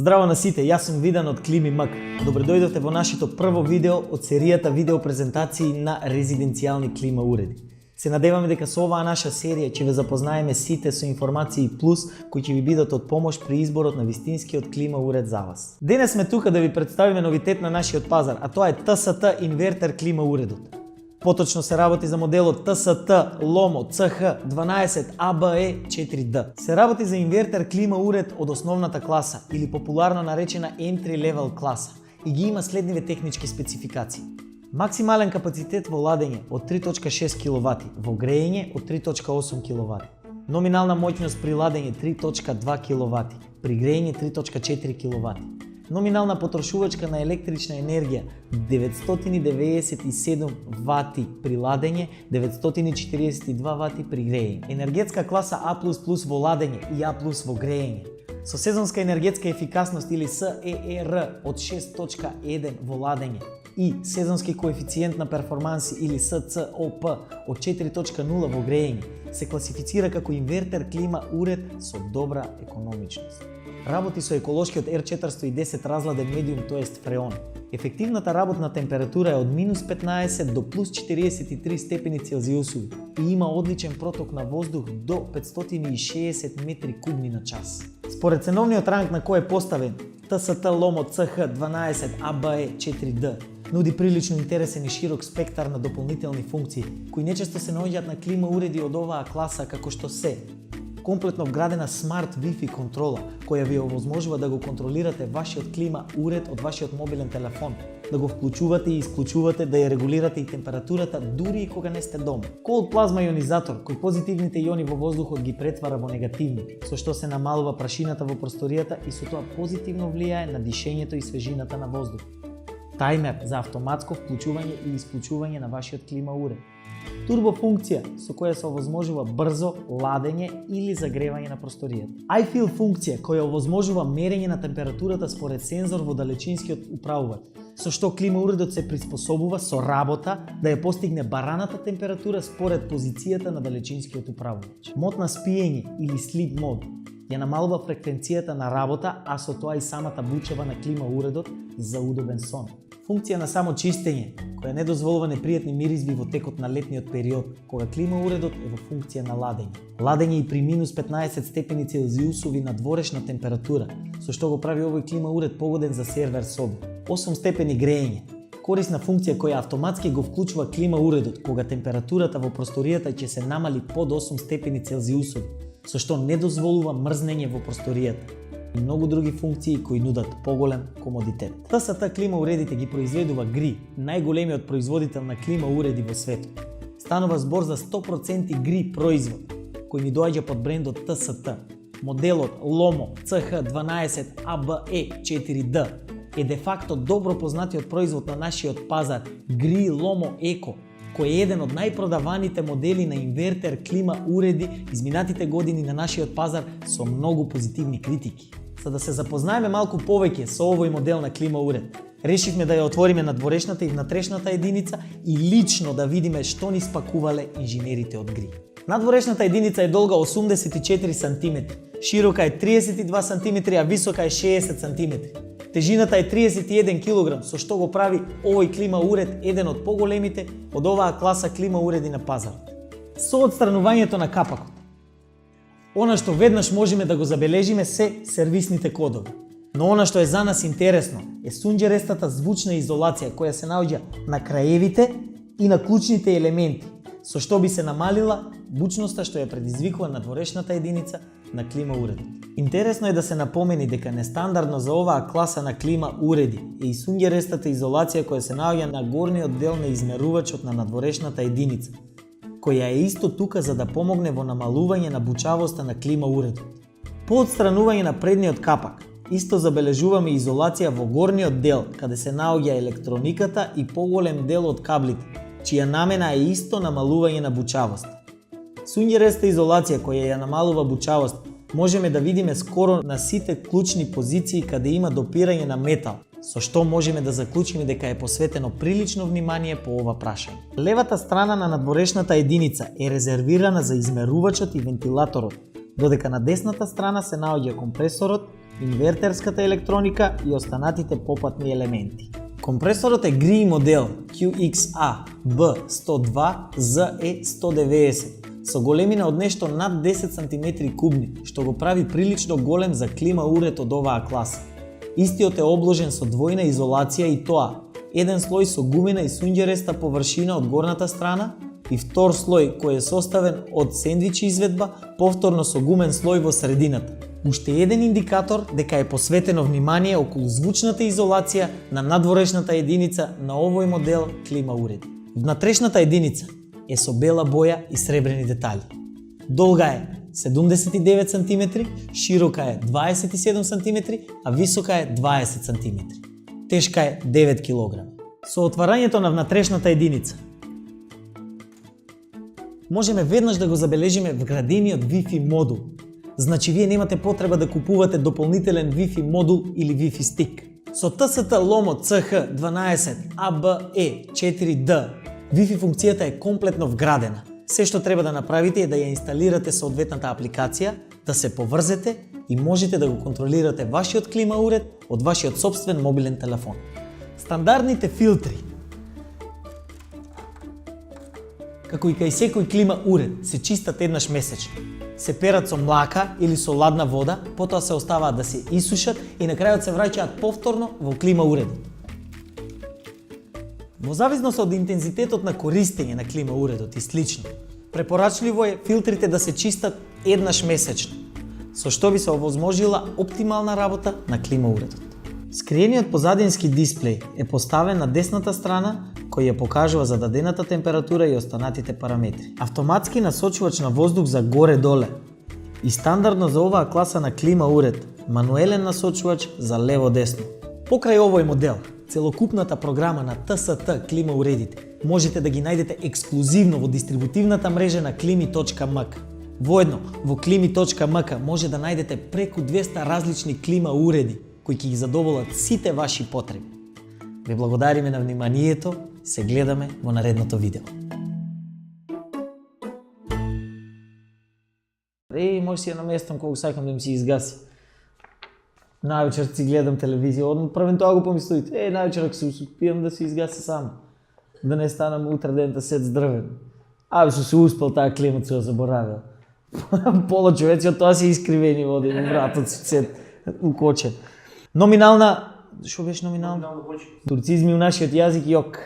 Здраво на сите, јас сум Видан од Клими МК. Добре дојдовте во нашето прво видео од серијата видеопрезентации на резиденцијални клима уреди. Се надеваме дека со оваа наша серија ќе ве запознаеме сите со информации плюс кои ќе ви бидат од помош при изборот на вистинскиот клима уред за вас. Денес сме тука да ви представиме новитет на нашиот пазар, а тоа е TST инвертер клима уредот. Поточно се работи за моделот TST LOMO CH12 ABE 4D. Се работи за инвертер клима уред од основната класа или популарно наречена entry level класа и ги има следниве технички спецификации. Максимален капацитет во ладење од 3.6 kW, во грејење од 3.8 kW. Номинална моќност при ладење 3.2 kW, при грејење 3.4 kW. Номинална потрошувачка на електрична енергија 997 вати при ладење, 942 вати при грејење. Енергетска класа А++ во ладење и А+ во грејење. Со сезонска енергетска ефикасност или СЕР од 6.1 во ладење и сезонски коефициент на перформанси или СЦОП од 4.0 во грејење, се класифицира како инвертер клима уред со добра економичност. Работи со еколошкиот R410 разладен медиум, тоест фреон. Ефективната работна температура е од -15 до +43 степени Целзиусови и има одличен проток на воздух до 560 метри кубни на час. Според ценовниот ранг на кој е поставен, TST LOMO CH12 ABE 4D нуди прилично интересен и широк спектар на дополнителни функции, кои нечесто се наоѓаат на клима уреди од оваа класа, како што се комплетно вградена смарт Wi-Fi контрола, која ви овозможува да го контролирате вашиот клима уред од вашиот мобилен телефон, да го вклучувате и исклучувате, да ја регулирате и температурата дури и кога не сте дома. Cold плазма ионизатор, кој позитивните иони во воздухот ги претвара во негативни, со што се намалува прашината во просторијата и со тоа позитивно влијае на дишењето и свежината на воздух. Таймер за автоматско вклучување и исклучување на вашиот клима уред. Турбофункција со која се овозможува брзо ладење или загревање на просторијата. iFeel функција која овозможува мерење на температурата според сензор во далечинскиот управувач, со што клима уредот се приспособува со работа да ја постигне бараната температура според позицијата на далечинскиот управувач. Мод на спиење или sleep mode ја намалува фреквенцијата на работа, а со тоа и самата бучава на клима уредот за удобен сон. Функција на само чистење, која не дозволува непријатни миризби во текот на летниот период, кога клима уредот е во функција на ладење. Ладење и при -15 степени Целзиусови на дворешна температура, со што го прави овој клима уред погоден за сервер соби. 8 степени грејење. Корисна функција која автоматски го вклучува клима уредот кога температурата во просторијата ќе се намали под 8 степени Целзиусови, со што не дозволува мрзнење во просторијата. И многу други функции кои нудат поголем комодитет. TST клима уредите ги произведува GRI, најголемиот производител на клима уреди во светот. Станува збор за 100% GRI производ, кој ни доаѓа под брендот TST. Моделот LOMO CH12 ABE 4D е де факто добро познатиот производ на нашиот пазар GRI LOMO ECO, кој е еден од најпродаваните модели на инвертер клима уреди изминатите години на нашиот пазар со многу позитивни критики. За да се запознаеме малку повеќе со овој модел на клима уред, решивме да ја отвориме надворешната и внатрешната единица и лично да видиме што ни спакувале инженерите од GRI. Надворешната единица е долга 84 см, широка е 32 см, а висока е 60 см. Тежината е 31 кг, со што го прави овој клима уред еден од поголемите од оваа класа клима уреди на пазарот. Со отстранувањето на капакот, она што веднаш можеме да го забележиме се сервисните кодови. Но она што е за нас интересно е сунџерестата звучна изолација која се наоѓа на краевите и на клучните елементи, со што би се намалила бучноста што ја предизвикува надворешната единица на клима уредот. Интересно е да се напомени дека нестандардно за оваа класа на клима уреди е и сунѓерестата изолација која се наоѓа на горниот дел на измерувачот на надворешната единица, која е исто тука за да помогне во намалување на бучавоста на клима уредот. По отстранување на предниот капак, исто забележуваме изолација во горниот дел, каде се наоѓа електрониката и поголем дел од каблите, чија намена е исто намалување на бучавост. Сунѓереста изолација која ја намалува бучавост можеме да видиме скоро на сите клучни позиции каде има допирање на метал, со што можеме да заклучиме дека е посветено прилично внимание по ова прашање. Левата страна на надворешната единица е резервирана за измерувачот и вентилаторот, додека на десната страна се наоѓа компресорот, инвертерската електроника и останатите попатни елементи. Компресорот е GREE модел QXA B102ZE190 со големина од нешто над 10 cm кубни, што го прави прилично голем за клима уред од оваа класа. Истиот е обложен со двојна изолација и тоа, еден слој со гумена и сунѓереста површина од горната страна и втор слој кој е составен од сендвич изведба, повторно со гумен слој во средината. Уште еден индикатор дека е посветено внимание околу звучната изолација на надворешната единица на овој модел клима уреди. Внатрешната единица е со бела боја и сребрени детали. Долга е 79 cm, широка е 27 cm, а висока е 20 cm. Тешка е 9 кг. Со отварањето на внатрешната единица можеме веднаш да го забележиме вградениот Wi-Fi модул. Значи вие немате потреба да купувате дополнителен Wi-Fi модул или Wi-Fi стик. Со TST LOMO CH12ABE4D Wi-Fi функцијата е комплетно вградена. Се што треба да направите е да ја инсталирате соодветната апликација, да се поврзете и можете да го контролирате вашиот клима уред од вашиот сопствен мобилен телефон. Стандардните филтри, како и кај секој клима уред, се чистат еднаш месечно. Се перат со млака или со ладна вода, потоа се оставаат да се исушат и на крајот се враќаат повторно во клима уредот. Во зависност од интензитетот на користење на клима уредот и слично, препорачливо е филтрите да се чистат еднаш месечно, со што би се овозможила оптимална работа на клима уредот. Скриениот позадински дисплеј е поставен на десната страна, кој ја покажува зададената температура и останатите параметри. Автоматски насочувач на воздух за горе-доле и стандардно за оваа класа на клима уред, мануелен насочувач за лево-десно. Покрај овој модел, целокупната програма на TST клима уредите можете да ги најдете ексклузивно во дистрибутивната мрежа на klimi.mk. Воедно, во klimi.mk може да најдете преку 200 различни клима уреди кои ќе ги задоволат сите ваши потреби. Ви благодариме на вниманието, се гледаме во наредното видео. Може си ја наместам кога сакам да ми се изгаси. Највечер си гледам телевизија, првен тоа го помислувате. Највечер ако се успијам да се изгаси сам. Да не станам утре ден да сед здравен. Што се успел таа климат се ја заборавил. Поло човеци од тоа се искривени води, вратот се сед укочен. Номинална... Што беше номинална? Турцизми у нашиот јазик, јок.